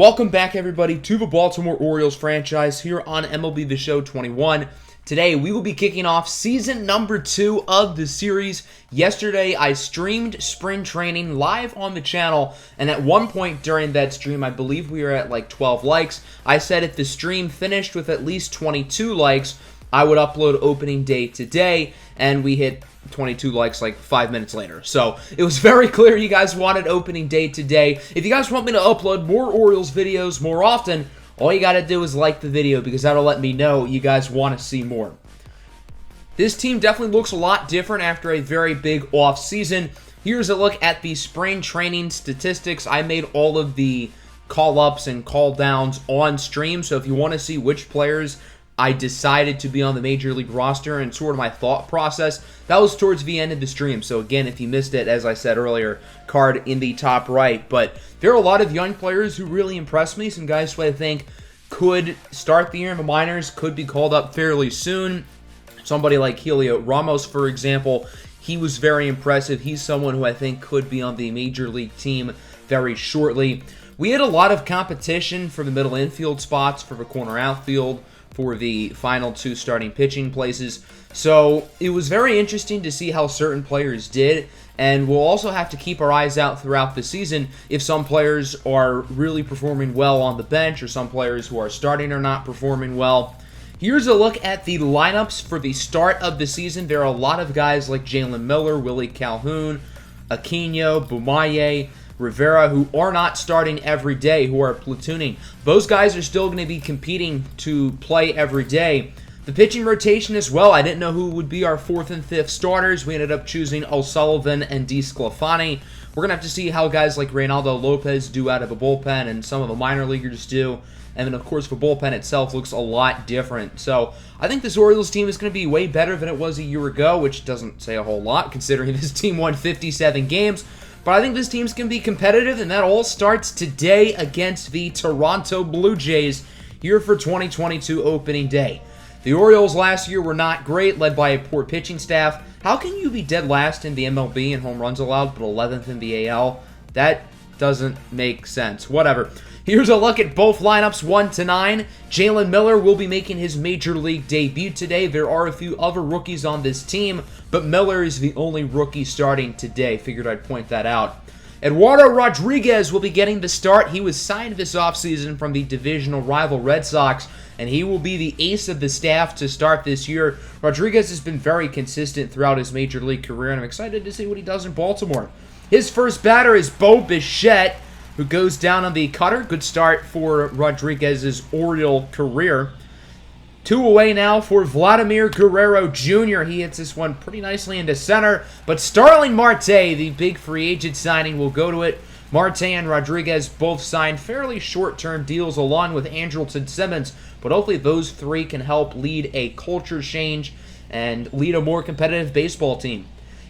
Welcome back, everybody, to the Baltimore Orioles franchise here on MLB The Show 21. Today, we will be kicking off season number 2 of the series. Yesterday, I streamed spring training live on the channel, and at one point during that stream, I believe we were at like 12 likes. I said if the stream finished with at least 22 likes, I would upload opening day today, and we hit 22 likes like 5 minutes later. So it was very clear you guys wanted opening day today. If you guys want me to upload more Orioles videos more often, all you gotta do is like the video because that'll let me know you guys want to see more. This team definitely looks a lot different after a very big off season. Here's a look at the spring training statistics. I made all of the call-ups and call-downs on stream, so if you want to see which players I decided to be on the Major League roster and sort of my thought process, that was towards the end of the stream. So again, if you missed it, as I said earlier, card in the top right. But there are a lot of young players who really impressed me. Some guys who I think could start the year in the minors, could be called up fairly soon. Somebody like Helio Ramos, for example, he was very impressive. He's someone who I think could be on the Major League team very shortly. We had a lot of competition for the middle infield spots, for the corner outfield, for the final 2 starting pitching places. So it was very interesting to see how certain players did, and we'll also have to keep our eyes out throughout the season if some players are really performing well on the bench or some players who are starting are not performing well. Here's a look at the lineups for the start of the season. There are a lot of guys like Jalen Miller, Willie Calhoun, Aquino, Bumaye, Rivera, who are not starting every day, who are platooning. Those guys are still going to be competing to play every day. The pitching rotation as well, I didn't know who would be our 4th and 5th starters. We ended up choosing O'Sullivan and DeSclafani. We're going to have to see how guys like Reynaldo Lopez do out of the bullpen and some of the minor leaguers do. And then, of course, the bullpen itself looks a lot different. So I think this Orioles team is going to be way better than it was a year ago, which doesn't say a whole lot considering this team won 57 games. But I think this team's going to be competitive, and that all starts today against the Toronto Blue Jays here for 2022 opening day. The Orioles last year were not great, led by a poor pitching staff. How can you be dead last in the MLB in home runs allowed, but 11th in the AL? That doesn't make sense. Whatever. Here's a look at both lineups, 1 to 9. Jalen Miller will be making his Major League debut today. There are a few other rookies on this team, but Miller is the only rookie starting today. Figured I'd point that out. Eduardo Rodriguez will be getting the start. He was signed this offseason from the divisional rival Red Sox, and he will be the ace of the staff to start this year. Rodriguez has been very consistent throughout his Major League career, and I'm excited to see what he does in Baltimore. His first batter is Bo Bichette, who goes down on the cutter. Good start for Rodriguez's Oriole career. 2 away now for Vladimir Guerrero Jr. He hits this one pretty nicely into center. But Starling Marte, the big free agent signing, will go to it. Marte and Rodriguez both signed fairly short-term deals along with Andrelton Simmons. But hopefully those 3 can help lead a culture change and lead a more competitive baseball team.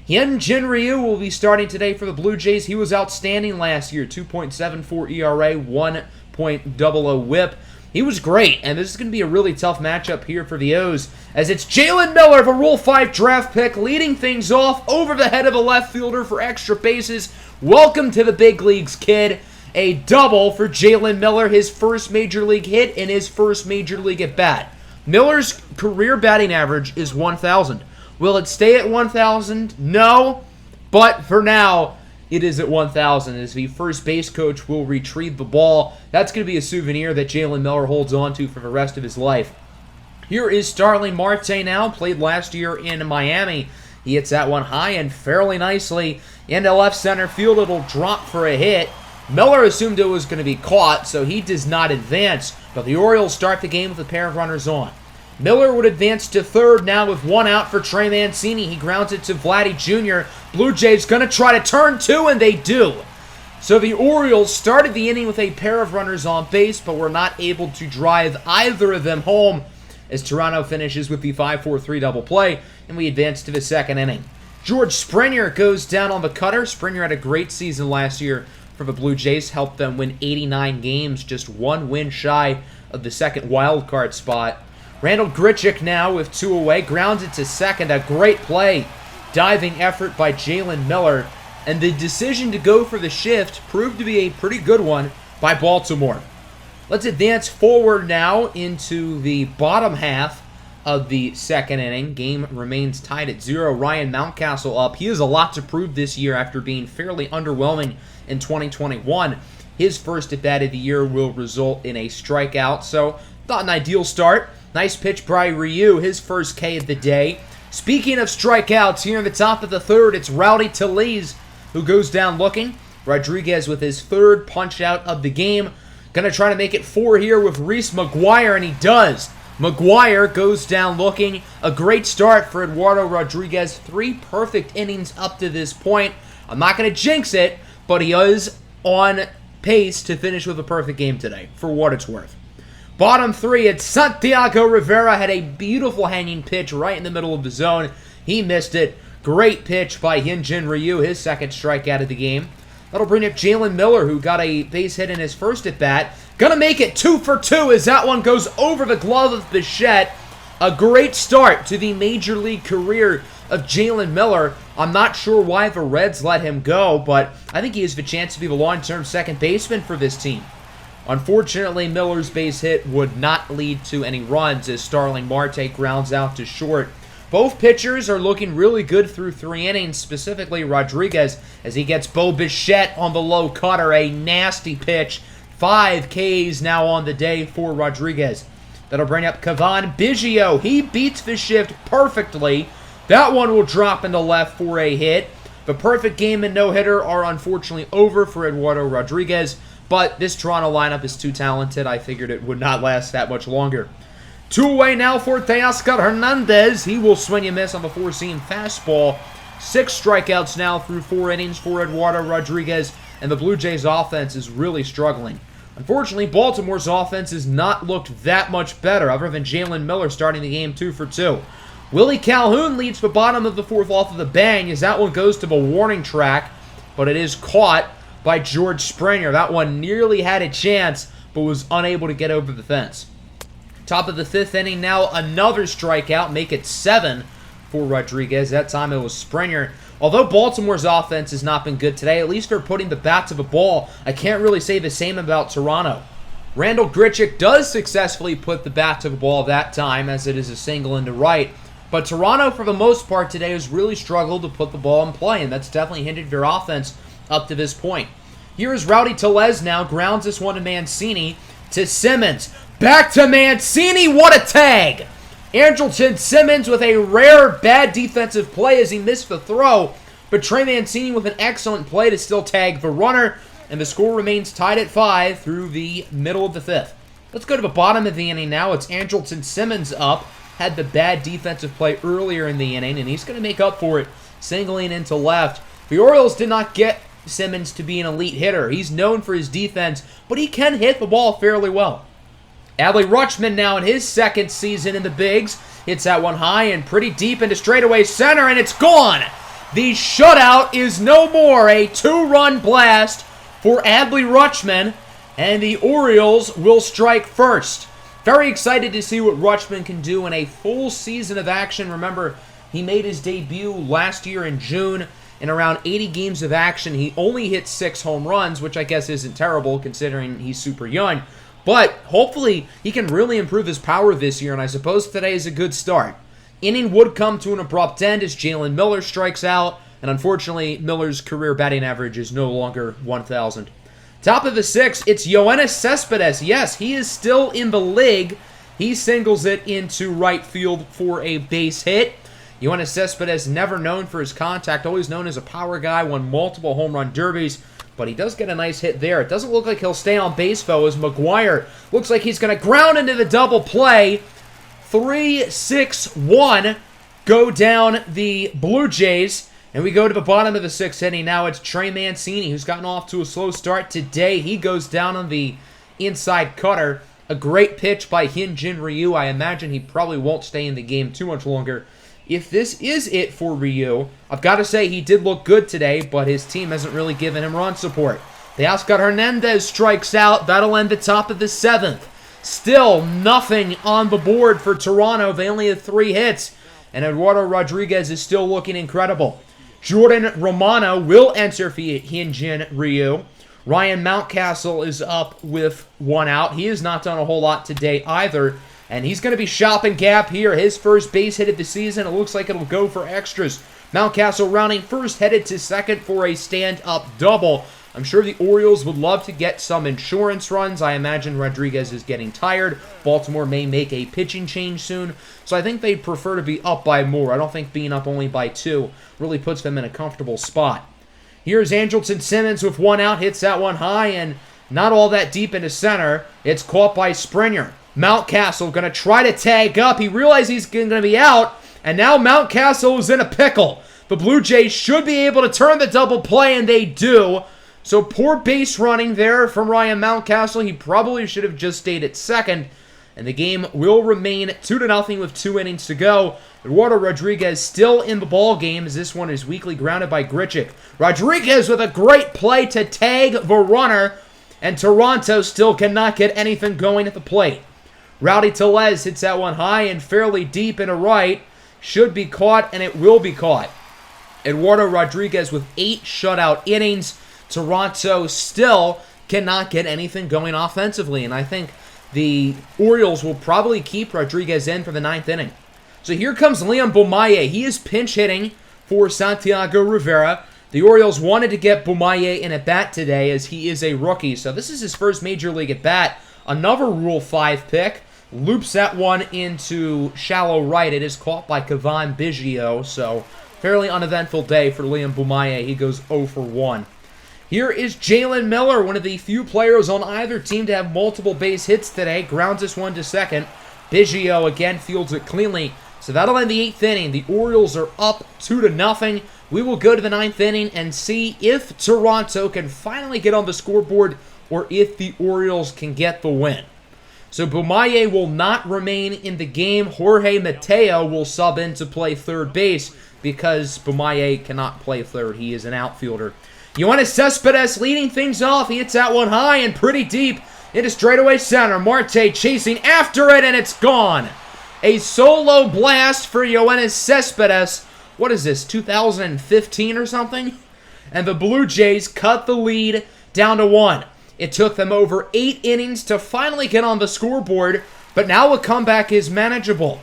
Hyun-Jin Ryu will be starting today for the Blue Jays. He was outstanding last year, 2.74 ERA, 1.00 whip. He was great, and this is going to be a really tough matchup here for the O's, as it's Jalen Miller, the Rule 5 draft pick, leading things off over the head of a left fielder for extra bases. Welcome to the big leagues, kid. A double for Jalen Miller, his first Major League hit and his first Major League at-bat. Miller's career batting average is 1,000. Will it stay at 1,000? No, but for now, it is at 1,000 as the first base coach will retrieve the ball. That's going to be a souvenir that Jalen Miller holds on to for the rest of his life. Here is Starling Marte now, played last year in Miami. He hits that one high and fairly nicely into left center field. It'll drop for a hit. Miller assumed it was going to be caught, so he does not advance, but the Orioles start the game with a pair of runners on. Miller would advance to third now with 1 out for Trey Mancini. He grounds it to Vladdy Jr. Blue Jays going to try to turn 2, and they do. So the Orioles started the inning with a pair of runners on base, but were not able to drive either of them home as Toronto finishes with the 5-4-3 double play, and we advance to the second inning. George Springer goes down on the cutter. Springer had a great season last year for the Blue Jays, helped them win 89 games, just 1 win shy of the second wild card spot. Randall Grichuk now with 2 away, grounds it to second. A great play. Diving effort by Jalen Miller. And the decision to go for the shift proved to be a pretty good one by Baltimore. Let's advance forward now into the bottom half of the second inning. Game remains tied at 0. Ryan Mountcastle up. He has a lot to prove this year after being fairly underwhelming in 2021. His first at-bat of the year will result in a strikeout, so not an ideal start. Nice pitch by Ryu, his first K of the day. Speaking of strikeouts, here in the top of the third, it's Rowdy Tellez who goes down looking. Rodriguez with his third punch-out of the game. Going to try to make it 4 here with Reese McGuire, and he does. McGuire goes down looking. A great start for Eduardo Rodriguez. 3 perfect innings up to this point. I'm not going to jinx it, but he is on pace to finish with a perfect game today, for what it's worth. Bottom 3, it's Santiago Rivera. Had a beautiful hanging pitch right in the middle of the zone. He missed it. Great pitch by Hyunjin Ryu, his second strikeout of the game. That'll bring up Jalen Miller, who got a base hit in his first at-bat. Gonna make it 2 for 2 as that one goes over the glove of Bichette. A great start to the Major League career of Jalen Miller. I'm not sure why the Reds let him go, but I think he has the chance to be the long-term second baseman for this team. Unfortunately, Miller's base hit would not lead to any runs as Starling Marte grounds out to short. Both pitchers are looking really good through 3 innings, specifically Rodriguez, as he gets Bo Bichette on the low cutter, a nasty pitch. 5 Ks now on the day for Rodriguez. That'll bring up Cavan Biggio. He beats the shift perfectly. That one will drop into left for a hit. The perfect game and no-hitter are unfortunately over for Eduardo Rodriguez, but this Toronto lineup is too talented. I figured it would not last that much longer. 2 away now for Teoscar Hernandez. He will swing and miss on the 4-seam fastball. 6 strikeouts now through 4 innings for Eduardo Rodriguez, and the Blue Jays offense is really struggling. Unfortunately, Baltimore's offense has not looked that much better, other than Jalen Miller starting the game 2 for 2. Willie Calhoun leads the bottom of the 4th off of the bang as that one goes to the warning track, but it is caught by George Springer. That one nearly had a chance, but was unable to get over the fence. Top of the 5th inning now, another strikeout, make it 7 for Rodriguez. That time it was Springer. Although Baltimore's offense has not been good today, at least they're putting the bat to the ball. I can't really say the same about Toronto. Randall Grichuk does successfully put the bat to the ball that time, as it is a single into right. But Toronto, for the most part today, has really struggled to put the ball in play, and that's definitely hindered their offense up to this point. Here is Rowdy Tellez now, grounds this one to Mancini, to Simmons. Back to Mancini, what a tag! Andrelton Simmons with a rare bad defensive play as he missed the throw, but Trey Mancini with an excellent play to still tag the runner, and the score remains tied at 5 through the middle of the 5th. Let's go to the bottom of the inning now. It's Andrelton Simmons up. Had the bad defensive play earlier in the inning, and he's going to make up for it, singling into left. The Orioles did not get Simmons to be an elite hitter. He's known for his defense, but he can hit the ball fairly well. Adley Rutschman now in his 2nd season in the bigs. Hits that one high and pretty deep into straightaway center, and it's gone. The shutout is no more. A 2-run blast for Adley Rutschman, and the Orioles will strike first. Very excited to see what Rutschman can do in a full season of action. Remember, he made his debut last year in June. In around 80 games of action, he only hit 6 home runs, which I guess isn't terrible considering he's super young. But hopefully he can really improve his power this year, and I suppose today is a good start. Inning would come to an abrupt end as Jalen Miller strikes out, and unfortunately Miller's career batting average is no longer 1,000. Top of the 6th, it's Yoenis Cespedes. Yes, he is still in the league. He singles it into right field for a base hit. Yoenis Cespedes, never known for his contact, always known as a power guy, won multiple home run derbies, but he does get a nice hit there. It doesn't look like he'll stay on base, though, as McGuire looks like he's going to ground into the double play. 3-6-1 go down the Blue Jays, and we go to the bottom of the 6th inning. Now it's Trey Mancini, who's gotten off to a slow start today. He goes down on the inside cutter. A great pitch by Hyunjin Ryu. I imagine he probably won't stay in the game too much longer. If this is it for Ryu, I've got to say he did look good today, but his team hasn't really given him run support. Teoscar Hernandez strikes out. That'll end the top of the 7th. Still nothing on the board for Toronto. They only have 3 hits, and Eduardo Rodriguez is still looking incredible. Jordan Romano will enter for Hyunjin Ryu. Ryan Mountcastle is up with 1 out. He has not done a whole lot today either. And he's going to be shopping gap here. His first base hit of the season. It looks like it'll go for extras. Mountcastle rounding first, headed to second for a stand-up double. I'm sure the Orioles would love to get some insurance runs. I imagine Rodriguez is getting tired. Baltimore may make a pitching change soon. So I think they'd prefer to be up by more. I don't think being up only by 2 really puts them in a comfortable spot. Here's Andrelton Simmons with 1 out. Hits that one high and not all that deep into center. It's caught by Springer. Mountcastle going to try to tag up. He realizes he's going to be out, and now Mountcastle is in a pickle. The Blue Jays should be able to turn the double play, and they do. So poor base running there from Ryan Mountcastle. He probably should have just stayed at second, and the game will remain 2-0 with 2 innings to go. Eduardo Rodriguez still in the ball game as this one is weakly grounded by Grichuk. Rodriguez with a great play to tag the runner, and Toronto still cannot get anything going at the plate. Rowdy Tellez hits that one high and fairly deep into right. Should be caught, and it will be caught. Eduardo Rodriguez with 8 shutout innings. Toronto still cannot get anything going offensively, and I think the Orioles will probably keep Rodriguez in for the 9th inning. So here comes Liam Bomaye. He is pinch hitting for Santiago Rivera. The Orioles wanted to get Bomaye in at bat today as he is a rookie, so this is his first major league at bat. Another Rule 5 pick. Loops that one into shallow right. It is caught by Cavan Biggio, so fairly uneventful day for Liam Bomaye. He goes 0 for 1. Here is Jalen Miller, one of the few players on either team to have multiple base hits today. Grounds this one to second. Biggio again fields it cleanly. So that'll end the 8th inning. The Orioles are up 2-0. We will go to the 9th inning and see if Toronto can finally get on the scoreboard or if the Orioles can get the win. So Bomaye will not remain in the game. Jorge Mateo will sub in to play third base because Bomaye cannot play third. He is an outfielder. Yoenis Cespedes leading things off. He hits that one high and pretty deep into straightaway center. Marte chasing after it, and it's gone. A solo blast for Yoenis Cespedes. What is this, 2015 or something? And the Blue Jays cut the lead down to 1. It took them over 8 innings to finally get on the scoreboard, but now a comeback is manageable.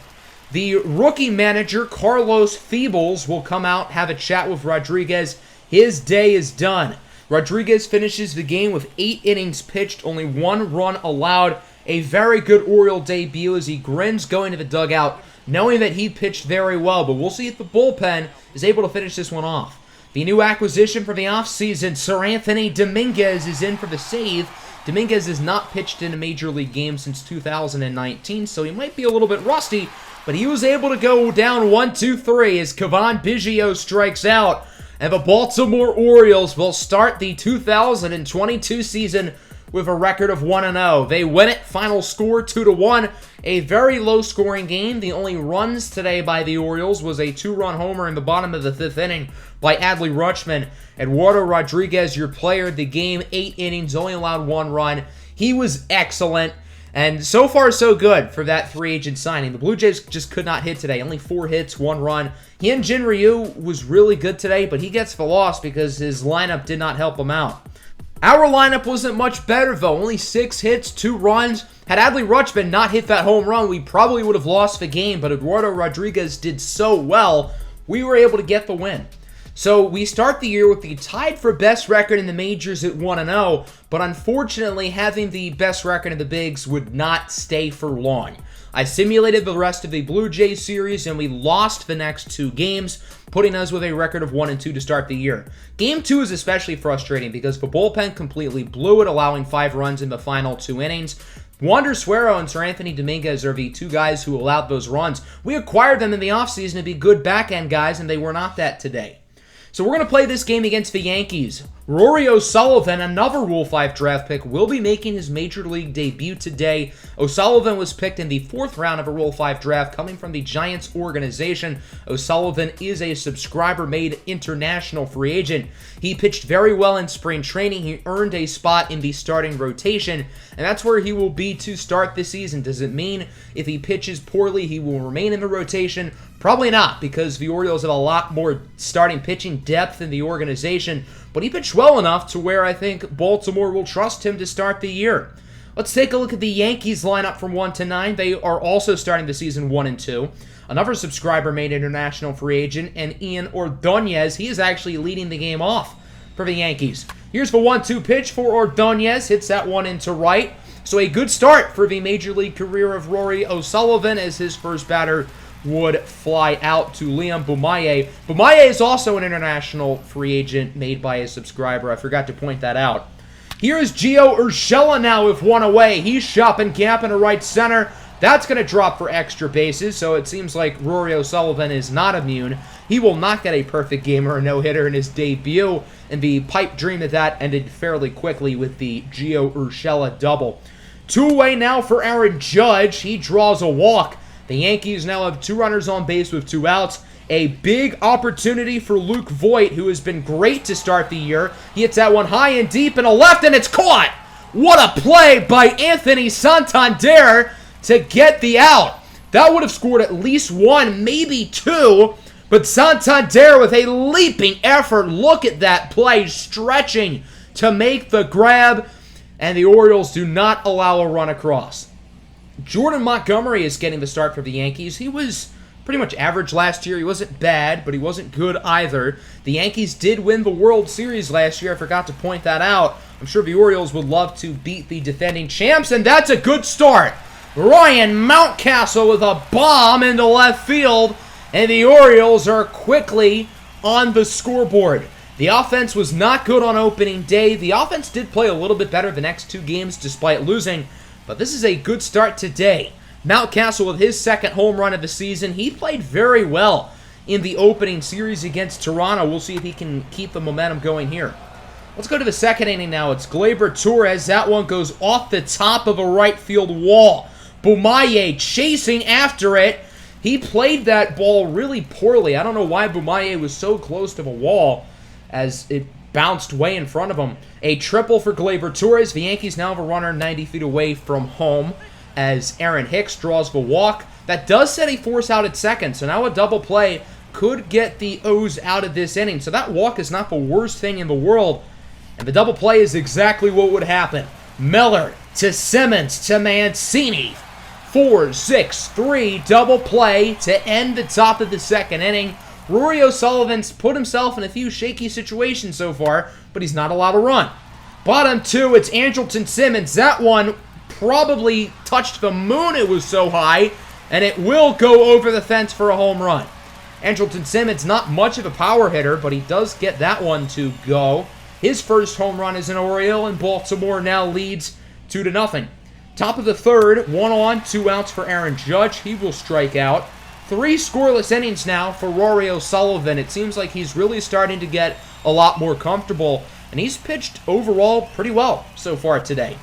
The rookie manager, Carlos Feebles, will come out, have a chat with Rodriguez. His day is done. Rodriguez finishes the game with 8 innings pitched, only 1 run allowed. A very good Oriole debut as he grins going to the dugout, knowing that he pitched very well, but we'll see if the bullpen is able to finish this one off. The new acquisition for the offseason, Sir Anthony Dominguez, is in for the save. Dominguez has not pitched in a major league game since 2019, so he might be a little bit rusty, but he was able to go down 1-2-3 as Cavan Biggio strikes out. And the Baltimore Orioles will start the 2022 season with a record of 1-0. They win it, final score 2-1. A very low-scoring game. The only runs today by the Orioles was a 2-run homer in the bottom of the 5th inning by Adley Rutschman. Eduardo Rodriguez, your player of the game, 8 innings, only allowed 1 run. He was excellent. And so far, so good for that free agent signing. The Blue Jays just could not hit today. Only 4 hits, 1 run. Hyun-Jin Ryu was really good today, but he gets the loss because his lineup did not help him out. Our lineup wasn't much better, though. Only 6 hits, 2 runs. Had Adley Rutschman not hit that home run, we probably would have lost the game, but Eduardo Rodriguez did so well, we were able to get the win. So we start the year with the tied for best record in the majors at 1-0, but unfortunately having the best record in the bigs would not stay for long. I simulated the rest of the Blue Jays series and we lost the next 2 games, putting us with a record of 1-2 to start the year. Game 2 is especially frustrating because the bullpen completely blew it, allowing 5 runs in the final 2 innings. Wander Suero and Sir Anthony Dominguez are the 2 guys who allowed those runs. We acquired them in the offseason to be good back-end guys, and they were not that today. So we're going to play this game against the Yankees. Rory O'Sullivan, another Rule 5 draft pick, will be making his Major League debut today. O'Sullivan was picked in the 4th round of a Rule 5 draft coming from the Giants organization. O'Sullivan is a subscriber-made international free agent. He pitched very well in spring training. He earned a spot in the starting rotation, and that's where he will be to start this season. Does it mean if he pitches poorly, he will remain in the rotation? Probably not, because the Orioles have a lot more starting pitching depth in the organization, but he pitched well enough to where I think Baltimore will trust him to start the year. Let's take a look at the Yankees lineup from 1 to 9. They are also starting the season 1 and 2. Another subscriber made international free agent, and Ian Ordonez, he is actually leading the game off for the Yankees. Here's the 1-2 pitch for Ordonez. Hits that one into right. So a good start for the Major League career of Rory O'Sullivan, as his first batter would fly out to Liam Bumaye. Bumaye is also an international free agent made by a subscriber. I forgot to point that out. Here is Gio Urshela now with one away. He's shopping camp in the right center. That's going to drop for extra bases, so it seems like Rory O'Sullivan is not immune. He will not get a perfect game or a no-hitter in his debut, and the pipe dream of that ended fairly quickly with the Gio Urshela double. 2 away now for Aaron Judge. He draws a walk. The Yankees now have 2 runners on base with 2 outs. A big opportunity for Luke Voit, who has been great to start the year. He hits that one high and deep and a left, and it's caught! What a play by Anthony Santander to get the out. That would have scored at least 1, maybe 2, but Santander with a leaping effort. Look at that play, stretching to make the grab, and the Orioles do not allow a run across. Jordan Montgomery is getting the start for the Yankees. He was pretty much average last year. He wasn't bad, but he wasn't good either. The Yankees did win the World Series last year. I forgot to point that out. I'm sure the Orioles would love to beat the defending champs, and that's a good start. Ryan Mountcastle with a bomb into left field, and the Orioles are quickly on the scoreboard. The offense was not good on opening day. The offense did play a little bit better the next 2 games despite losing, but this is a good start today. Mountcastle with his second home run of the season. He played very well in the opening series against Toronto. We'll see if he can keep the momentum going here. Let's go to the second inning now. It's Gleyber Torres. That one goes off the top of a right field wall. Bumaye chasing after it. He played that ball really poorly. I don't know why Bumaye was so close to the wall as it bounced way in front of him. A triple for Gleyber Torres. The Yankees now have a runner 90 feet away from home as Aaron Hicks draws the walk. That does set a force out at second, so now a double play could get the O's out of this inning. So that walk is not the worst thing in the world, and the double play is exactly what would happen. Miller to Simmons to Mancini. 4-6-3 double play to end the top of the second inning. Rory O'Sullivan's put himself in a few shaky situations so far, but he's not allowed to run. Bottom 2, it's Andrelton Simmons. That one probably touched the moon, it was so high, and it will go over the fence for a home run. Andrelton Simmons, not much of a power hitter, but he does get that one to go. His first home run is an Oriole, and Baltimore now leads 2-0. Top of the third, 1 on, 2 outs for Aaron Judge. He will strike out. 3 scoreless innings now for Rory O'Sullivan. It seems like he's really starting to get a lot more comfortable, and he's pitched overall pretty well so far today.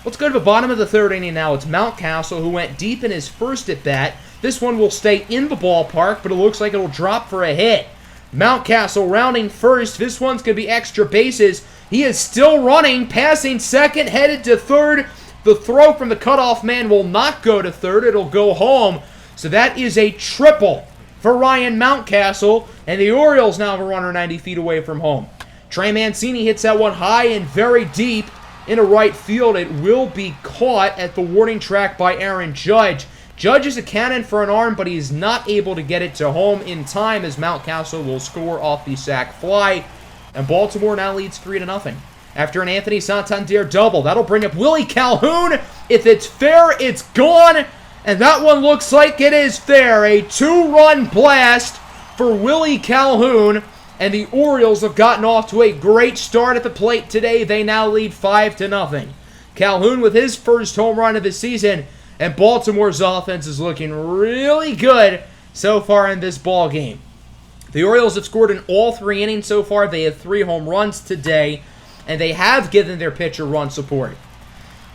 Let's go to the bottom of the third inning now. It's Mountcastle, who went deep in his first at-bat. This one will stay in the ballpark, but it looks like it'll drop for a hit. Mountcastle rounding first. This one's going to be extra bases. He is still running, passing second, headed to third. The throw from the cutoff man will not go to third. It'll go home. So that is a triple for Ryan Mountcastle, and the Orioles now have a runner 90 feet away from home. Trey Mancini hits that one high and very deep into right field. It will be caught at the warning track by Aaron Judge. Judge is a cannon for an arm, but he's not able to get it to home in time as Mountcastle will score off the sac fly, and Baltimore now leads 3-0. After an Anthony Santander double, that'll bring up Willie Calhoun. If it's fair, it's gone. And that one looks like it is fair. A 2-run blast for Willie Calhoun. And the Orioles have gotten off to a great start at the plate today. They now lead 5-0. Calhoun with his first home run of the season. And Baltimore's offense is looking really good so far in this ball game. The Orioles have scored in all 3 innings so far. They have 3 home runs today, and they have given their pitcher run support.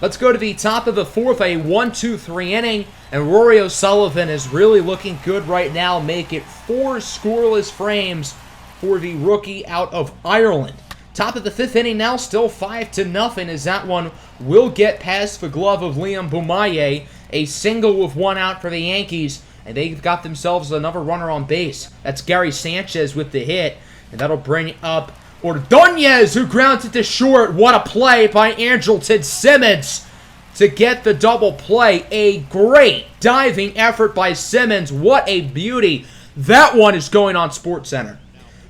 Let's go to the top of the fourth, a 1-2-3 inning, and Rory O'Sullivan is really looking good right now. Make it 4 scoreless frames for the rookie out of Ireland. Top of the 5th inning now, still 5-0, as that one will get past the glove of Liam Bumaye. A single with 1 out for the Yankees, and they've got themselves another runner on base. That's Gary Sanchez with the hit, and that'll bring up Ordonez, who grounds it to short. What a play by Andrelton Simmons to get the double play. A great diving effort by Simmons. What a beauty. That one is going on SportsCenter.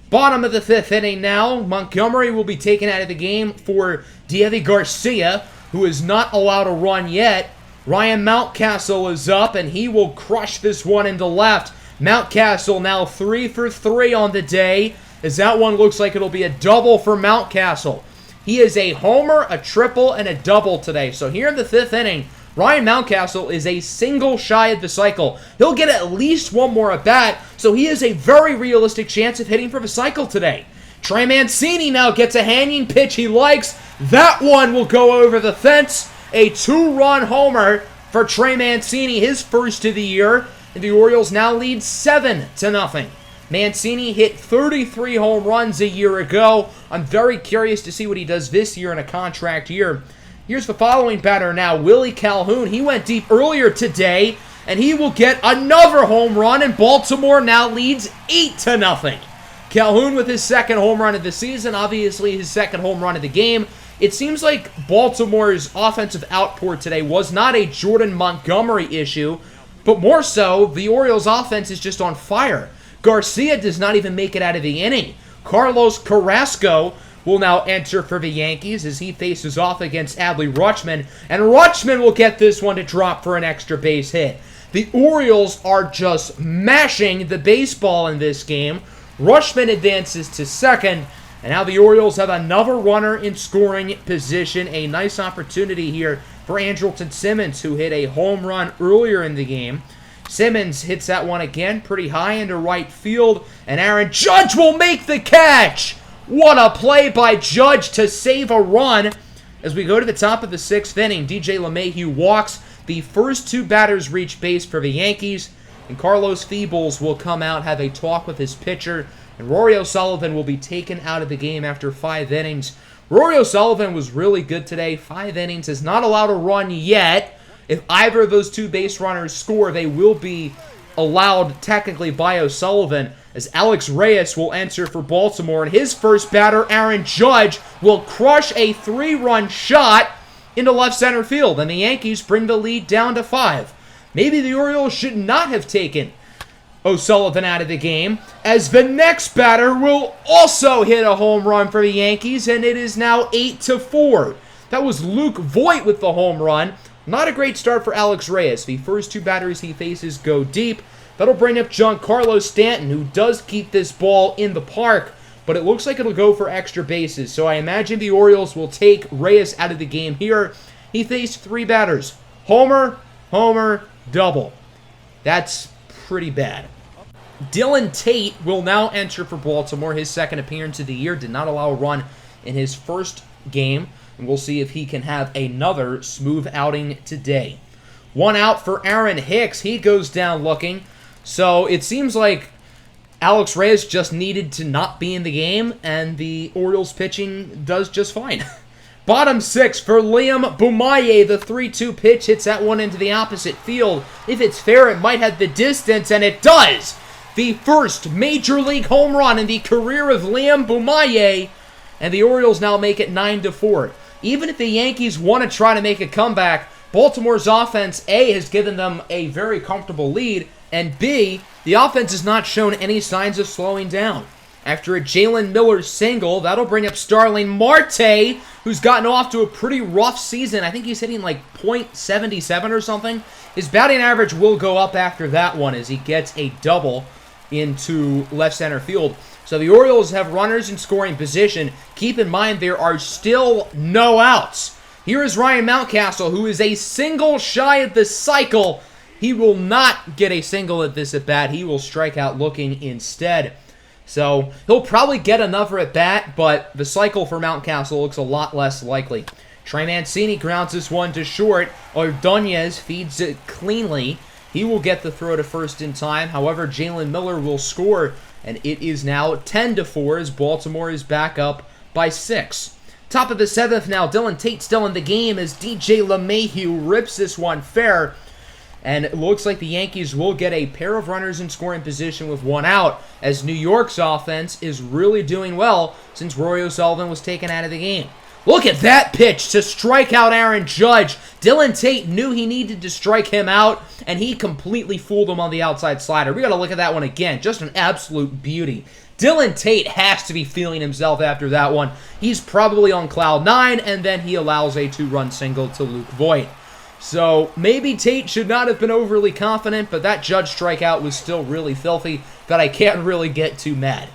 Bottom of the 5th inning now. Montgomery will be taken out of the game for Deivi Garcia, who is not allowed a run yet. Ryan Mountcastle is up, and he will crush this one into left. Mountcastle now 3 for 3 on the day, as that one looks like it'll be a double for Mountcastle. He is a homer, a triple, and a double today. So here in the 5th inning, Ryan Mountcastle is a single shy of the cycle. He'll get at least one more at bat, so he has a very realistic chance of hitting for the cycle today. Trey Mancini now gets a hanging pitch he likes. That one will go over the fence. A 2-run homer for Trey Mancini, his first of the year. And the Orioles now lead 7-0. Mancini hit 33 home runs a year ago. I'm very curious to see what he does this year in a contract year. Here's the following batter now, Willie Calhoun. He went deep earlier today, and he will get another home run, and Baltimore now leads 8-0. Calhoun with his second home run of the season, obviously his second home run of the game. It seems like Baltimore's offensive output today was not a Jordan Montgomery issue, but more so, the Orioles' offense is just on fire. Garcia does not even make it out of the inning. Carlos Carrasco will now enter for the Yankees as he faces off against Adley Rutschman, and Rutschman will get this one to drop for an extra base hit. The Orioles are just mashing the baseball in this game. Rutschman advances to second, and now the Orioles have another runner in scoring position. A nice opportunity here for Andrelton Simmons, who hit a home run earlier in the game. Simmons hits that one again pretty high into right field, and Aaron Judge will make the catch. What a play by Judge to save a run. As we go to the top of the 6th inning, DJ LeMahieu walks. The first 2 batters reach base for the Yankees, and Carlos Feebles will come out, have a talk with his pitcher, and Rory O'Sullivan will be taken out of the game after 5 innings. Rory O'Sullivan was really good today. 5 innings, is not allowed a run yet. If either of those 2 base runners score, they will be allowed technically by O'Sullivan, as Alex Reyes will enter for Baltimore, and his first batter, Aaron Judge, will crush a 3-run shot into left center field, and the Yankees bring the lead down to 5. Maybe the Orioles should not have taken O'Sullivan out of the game, as the next batter will also hit a home run for the Yankees, and it is now 8-4. That was Luke Voit with the home run. Not a great start for Alex Reyes. The first 2 batters he faces go deep. That'll bring up Giancarlo Stanton, who does keep this ball in the park, but it looks like it'll go for extra bases. So I imagine the Orioles will take Reyes out of the game here. He faced 3 batters. Homer, homer, double. That's pretty bad. Dylan Tate will now enter for Baltimore. His second appearance of the year, did not allow a run in his first game, and we'll see if he can have another smooth outing today. 1 out for Aaron Hicks. He goes down looking. So it seems like Alex Reyes just needed to not be in the game, and the Orioles pitching does just fine. Bottom 6 for Liam Bumaye. The 3-2 pitch hits that one into the opposite field. If it's fair, it might have the distance, and it does. The first Major League home run in the career of Liam Bumaye, and the Orioles now make it 9-4. Even if the Yankees want to try to make a comeback, Baltimore's offense, A, has given them a very comfortable lead, and B, the offense has not shown any signs of slowing down. After a Jalen Miller single, that'll bring up Starling Marte, who's gotten off to a pretty rough season. I think he's hitting like .77 or something. His batting average will go up after that one as he gets a double into left center field. So the Orioles have runners in scoring position. Keep in mind there are still no outs. Here is Ryan Mountcastle, who is a single shy of the cycle. He will not get a single at this at-bat. He will strike out looking instead. So he'll probably get another at-bat, but the cycle for Mountcastle looks a lot less likely. Trey Mancini grounds this one to short. Ordonez feeds it cleanly. He will get the throw to first in time. However, Jalen Miller will score, and it is now 10-4 as Baltimore is back up by 6. Top of the 7th now, Dylan Tate still in the game as DJ LeMahieu rips this one fair. And it looks like the Yankees will get a pair of runners in scoring position with one out, as New York's offense is really doing well since Rory O'Sullivan was taken out of the game. Look at that pitch to strike out Aaron Judge. Dylan Tate knew he needed to strike him out, and he completely fooled him on the outside slider. We got to look at that one again. Just an absolute beauty. Dylan Tate has to be feeling himself after that one. He's probably on cloud 9, and then he allows a 2-run single to Luke Voit. So maybe Tate should not have been overly confident, but that Judge strikeout was still really filthy that I can't really get too mad.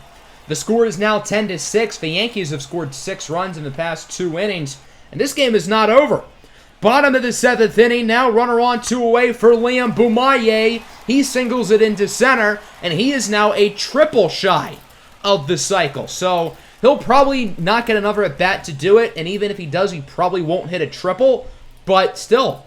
The score is now 10-6. The Yankees have scored 6 runs in the past 2 innings, and this game is not over. Bottom of the 7th inning, now runner on, 2 away for Liam Bumaye. He singles it into center, and he is now a triple shy of the cycle. So he'll probably not get another at-bat to do it, and even if he does, he probably won't hit a triple, but still,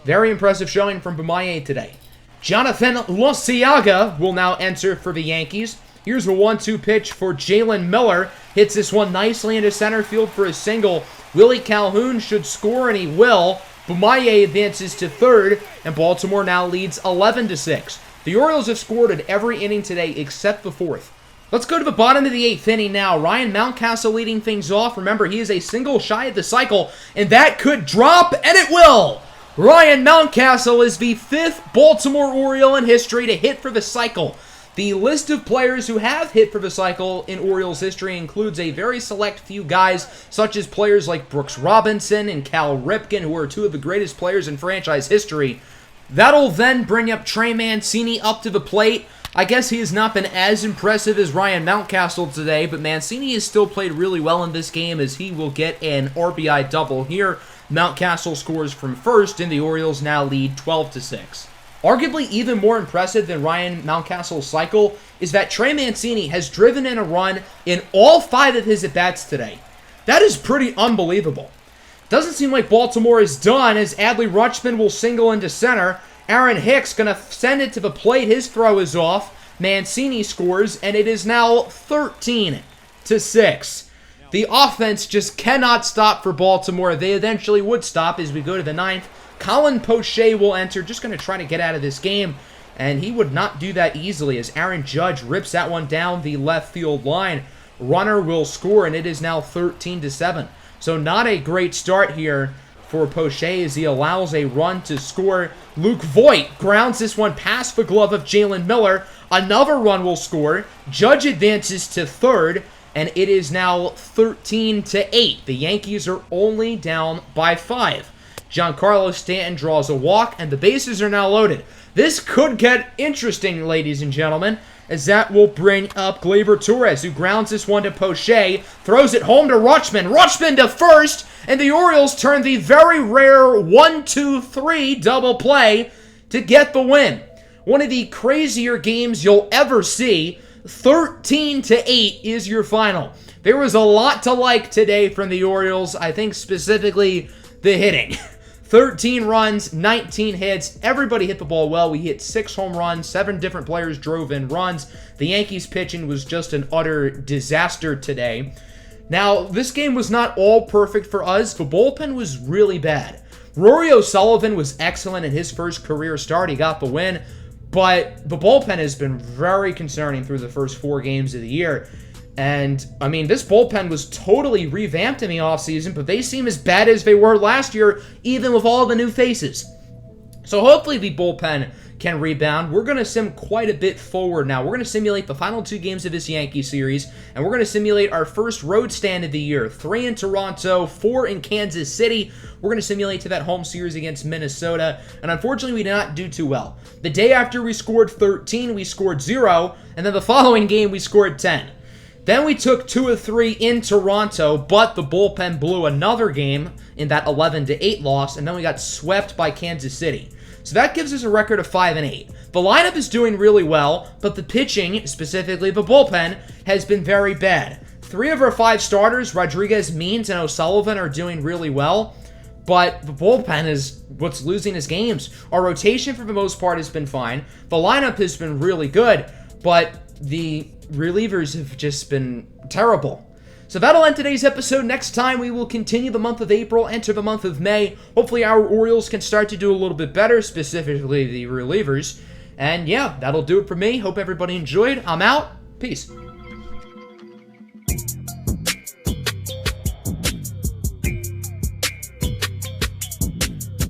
very impressive showing from Bumaye today. Jonathan Loaizaga will now enter for the Yankees. Here's a 1-2 pitch for Jalen Miller. Hits this one nicely into center field for a single. Willie Calhoun should score, and he will. Bumaye advances to third, and Baltimore now leads 11-6. The Orioles have scored in every inning today except the 4th. Let's go to the bottom of the 8th inning now. Ryan Mountcastle leading things off. Remember, he is a single shy of the cycle, and that could drop, and it will! Ryan Mountcastle is the 5th Baltimore Oriole in history to hit for the cycle. The list of players who have hit for the cycle in Orioles history includes a very select few guys, such as players like Brooks Robinson and Cal Ripken, who are 2 of the greatest players in franchise history. That'll then bring up Trey Mancini up to the plate. I guess he has not been as impressive as Ryan Mountcastle today, but Mancini has still played really well in this game, as he will get an RBI double here. Mountcastle scores from first, and the Orioles now lead 12-6. Arguably even more impressive than Ryan Mountcastle's cycle is that Trey Mancini has driven in a run in all 5 of his at-bats today. That is pretty unbelievable. Doesn't seem like Baltimore is done, as Adley Rutschman will single into center. Aaron Hicks going to send it to the plate. His throw is off. Mancini scores, and it is now 13-6. The offense just cannot stop for Baltimore. They eventually would stop as we go to the 9th. Colin Poche will enter, just going to try to get out of this game, and he would not do that easily as Aaron Judge rips that one down the left field line. Runner will score, and it is now 13-7. So not a great start here for Poche as he allows a run to score. Luke Voit grounds this one past the glove of Jalen Miller. Another run will score. Judge advances to third, and it is now 13-8. The Yankees are only down by 5. Giancarlo Stanton draws a walk, and the bases are now loaded. This could get interesting, ladies and gentlemen, as that will bring up Gleyber Torres, who grounds this one to Poche, throws it home to Rutschman. Rutschman to first, and the Orioles turn the very rare 1-2-3 double play to get the win. One of the crazier games you'll ever see. 13-8 is your final. There was a lot to like today from the Orioles. I think specifically the hitting. 13 runs, 19 hits. Everybody hit the ball well. We hit 6 home runs. 7 different players drove in runs. The Yankees pitching was just an utter disaster today. Now, this game was not all perfect for us. The bullpen was really bad. Rory O'Sullivan was excellent in his first career start. He got the win. But the bullpen has been very concerning through the first 4 games of the year. And, I mean, this bullpen was totally revamped in the offseason, but they seem as bad as they were last year, even with all the new faces. So hopefully the bullpen can rebound. We're going to sim quite a bit forward now. We're going to simulate the final 2 games of this Yankee series, and we're going to simulate our first road stand of the year. 3 in Toronto, 4 in Kansas City. We're going to simulate to that home series against Minnesota, and unfortunately we did not do too well. The day after we scored 13, we scored 0, and then the following game we scored 10. Then we took 2 of 3 in Toronto, but the bullpen blew another game in that 11-8 loss, and then we got swept by Kansas City. So that gives us a record of 5-8. The lineup is doing really well, but the pitching, specifically the bullpen, has been very bad. 3 of our 5 starters, Rodriguez, Means, and O'Sullivan, are doing really well, but the bullpen is what's losing his games. Our rotation, for the most part, has been fine. The lineup has been really good, but the relievers have just been terrible. So that'll end today's episode. Next time, we will continue the month of April, enter the month of May. Hopefully, our Orioles can start to do a little bit better, specifically the relievers. And yeah, that'll do it for me. Hope everybody enjoyed. I'm out. Peace.